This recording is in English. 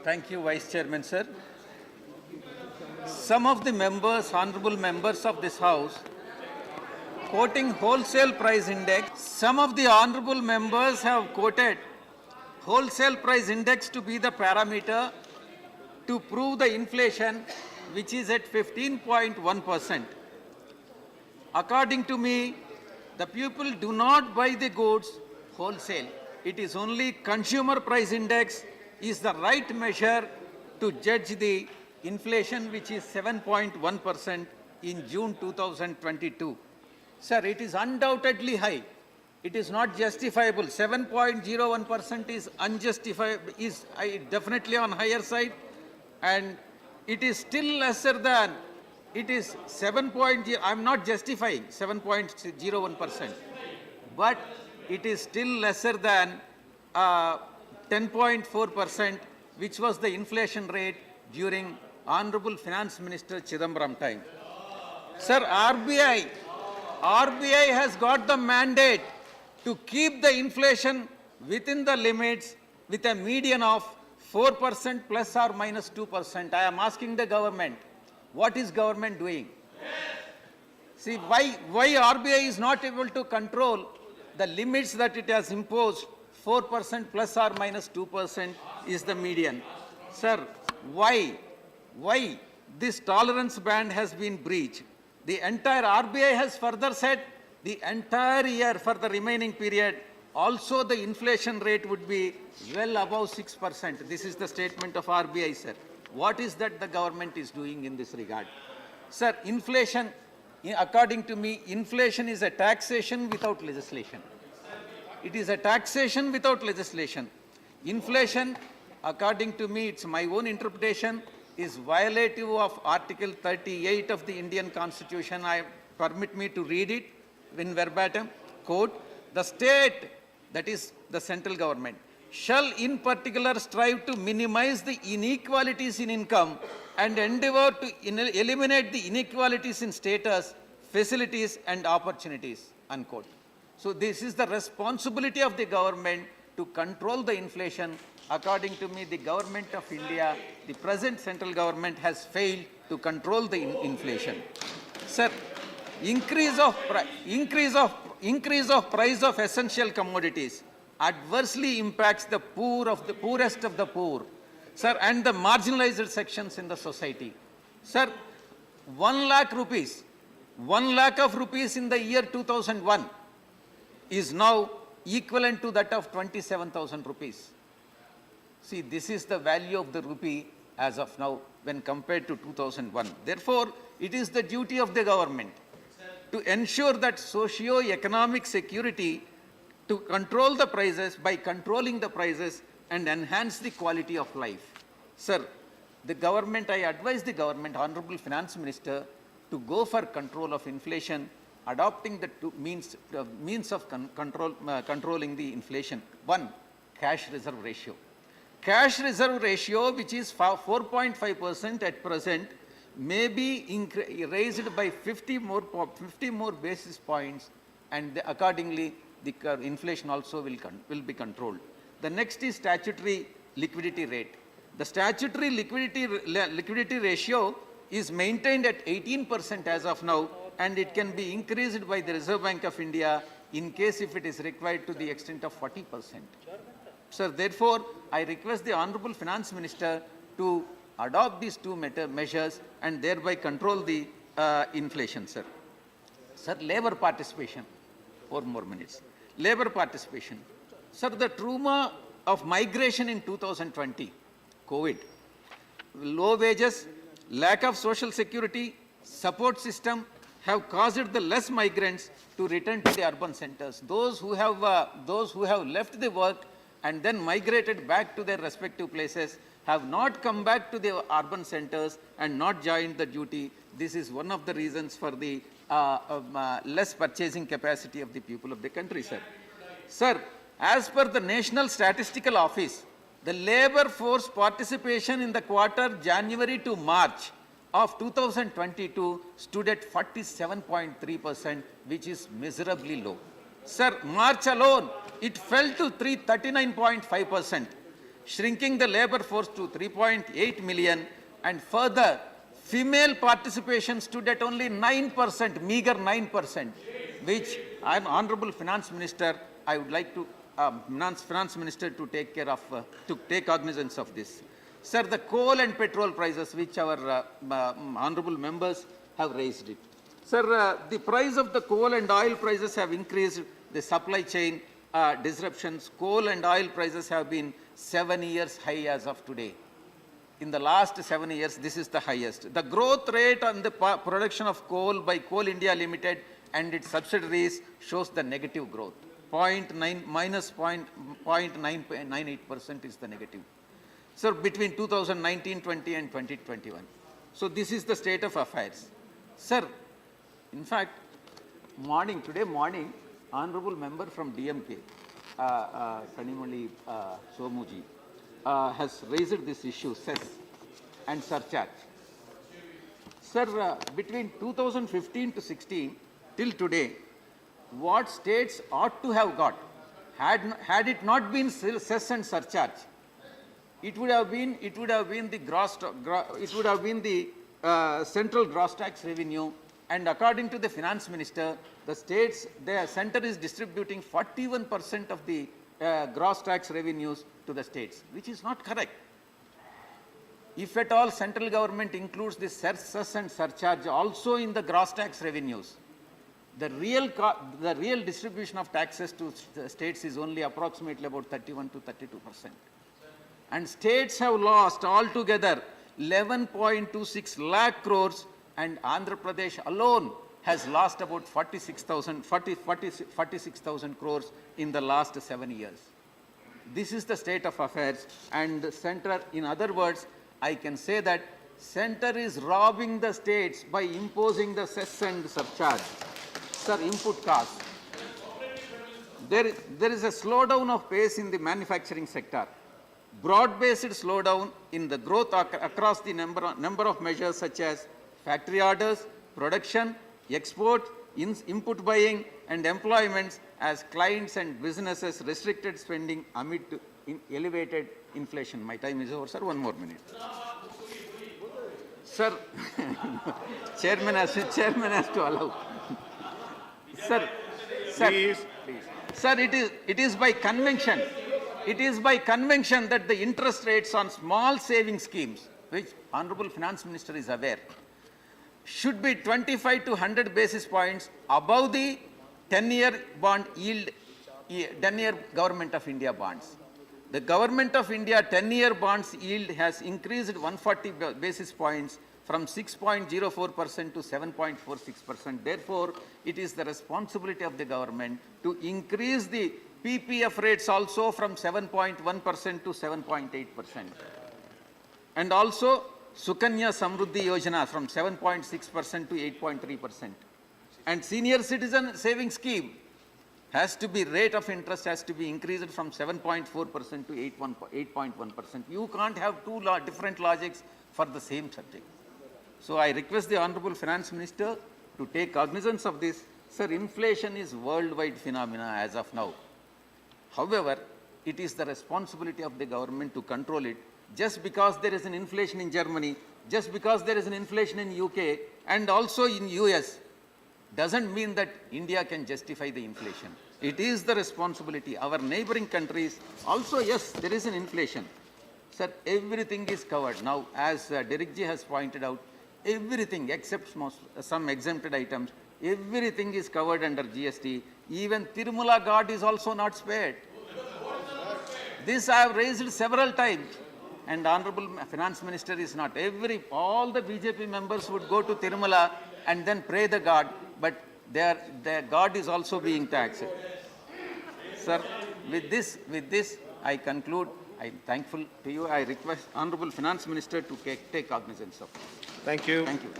Thank you, Vice Chairman, sir. Some of the members, honorable members of this House, quoting wholesale price index, some of the honorable members have quoted wholesale price index to be the parameter to prove the inflation, which is at 15.1%. According to me, the people do not buy the goods wholesale. It is only consumer price index is the right measure to judge the inflation, which is 7.1% in June 2022. Sir, it is undoubtedly high. It is not justifiable. 7.01% is unjustifiable, is definitely on higher side, and it is still lesser than, it is 7.0, I am not justifying 7.01%, but it is still lesser than 10.4%, which was the inflation rate during Honorable Finance Minister Chidambaram time. Sir, RBI has got the mandate to keep the inflation within the limits with a median of 4% plus or minus 2%. I am asking the government, what is government doing? See, why RBI is not able to control the limits that it has imposed? 4% plus or minus 2% is the median. Sir, why this tolerance band has been breached? The entire RBI has further said the entire year for the remaining period, also the inflation rate would be well above 6%. This is the statement of RBI, sir. What is that the government is doing in this regard? Sir, inflation, according to me, inflation is a taxation without legislation. It is a taxation without legislation. Inflation, according to me, it's my own interpretation, is violative of Article 38 of the Indian Constitution. Permit me to read it in verbatim. Quote, the state, that is the central government, shall in particular strive to minimize the inequalities in income and endeavor to eliminate the inequalities in status, facilities and opportunities, unquote. So this is the responsibility of the government to control the inflation. According to me, the government of India, the present central government has failed to control the inflation. Sir, increase of price of essential commodities adversely impacts the poor of the poorest of the poor, sir, and the marginalized sections in the society. Sir, 1 lakh rupees, 1 lakh of rupees in the year 2001 is now equivalent to that of 27,000 rupees. See, this is the value of the rupee as of now when compared to 2001. Therefore, it is the duty of the government to ensure that socio-economic security, to control the prices by controlling the prices and enhance the quality of life. Sir, the government, I advise the government, Honorable Finance Minister, to go for control of inflation, adopting the means of controlling the inflation. One, cash reserve ratio. Cash reserve ratio, which is 4.5% at present, may be raised by 50 more basis points, and accordingly the inflation also will be controlled. The next is statutory liquidity rate. The statutory liquidity ratio is maintained at 18% as of now, and it can be increased by the Reserve Bank of India in case if it is required to the extent of 40%. Sir, therefore, I request the Honorable Finance Minister to adopt these two measures and thereby control the inflation, sir. Sir, labor participation, 4 more minutes. Labor participation. Sir, the trauma of migration in 2020, COVID, low wages, lack of social security, support system have caused the less migrants to return to the urban centers. Those who have left the work and then migrated back to their respective places have not come back to the urban centers and not joined the duty. This is one of the reasons for the less purchasing capacity of the people of the country, sir. Sir, as per the National Statistical Office, the labor force participation in the quarter January to March of 2022 stood at 47.3%, which is miserably low. Sir, March alone, it fell to 39.5%. shrinking the labor force to 3.8 million, and further, female participation stood at only 9%, meager 9%, which I am Honorable Finance Minister, I would like to Finance Minister to take care of, to take cognizance of this. Sir, the coal and petrol prices, which our honorable members have raised it. Sir, the price of the coal and oil prices have increased. The supply chain disruptions, coal and oil prices have been 7 years high as of today. In the last 7 years, this is the highest. The growth rate on the production of coal by Coal India Limited and its subsidiaries shows the negative growth. Minus 0.98% is the negative. So between 2019-20 and 2021. So this is the state of affairs. Sir, in fact, today morning, honorable member from DMK, Kanimali Somuji, has raised this issue, cess and surcharge. Sir, between 2015 to 16 till today, what states ought to have got, had it not been cess and surcharge, it would have been the central gross tax revenue, and according to the finance minister, the center is distributing 41% of the gross tax revenues to the states, which is not correct. If at all central government includes this cess and surcharge also in the gross tax revenues, the real distribution of taxes to the states is only approximately about 31 to 32%. And states have lost altogether 11.26 lakh crores, and Andhra Pradesh alone has lost about 46,000 crores in the last 7 years. This is the state of affairs, and the center, in other words, I can say that center is robbing the states by imposing the cess and surcharge. Sir, input costs. There is a slowdown of pace in the manufacturing sector. Broad-based slowdown in the growth across the number of measures such as factory orders, production, export, input buying, and employments as clients and businesses restricted spending amid elevated inflation. My time is over, sir. 1 more minute. Sir, chairman has to allow. Sir, please. Sir, it is by convention. It is by convention that the interest rates on small saving schemes, which Honorable Finance Minister is aware, should be 25 to 100 basis points above the 10-year bond yield, 10-year Government of India bonds. The Government of India 10-year bonds yield has increased 140 basis points from 6.04% to 7.46%. Therefore, it is the responsibility of the government to increase the PPF rates also from 7.1% to 7.8%. And also, Sukanya Samruddhi Yojana from 7.6% to 8.3%. And senior citizen saving scheme has to be, rate of interest has to be increased from 7.4% to 8.1%. You can't have two different logics for the same subject. So I request the Honorable Finance Minister to take cognizance of this. Sir, inflation is worldwide phenomena as of now. However, it is the responsibility of the government to control it. Just because there is an inflation in Germany, just because there is an inflation in UK and also in US, doesn't mean that India can justify the inflation. It is the responsibility. Our neighboring countries also, yes, there is an inflation. Sir, everything is covered. Now, as Derek ji has pointed out, everything except some exempted items, everything is covered under GST. Even Tirumala God is also not spared. This I have raised several times. And Honorable Finance Minister is not. All the BJP members would go to Tirumala and then pray the God, but their God is also being taxed. Sir, with this, I conclude. I am thankful to you. I request Honorable Finance Minister to take cognizance of it. Thank you. Thank you.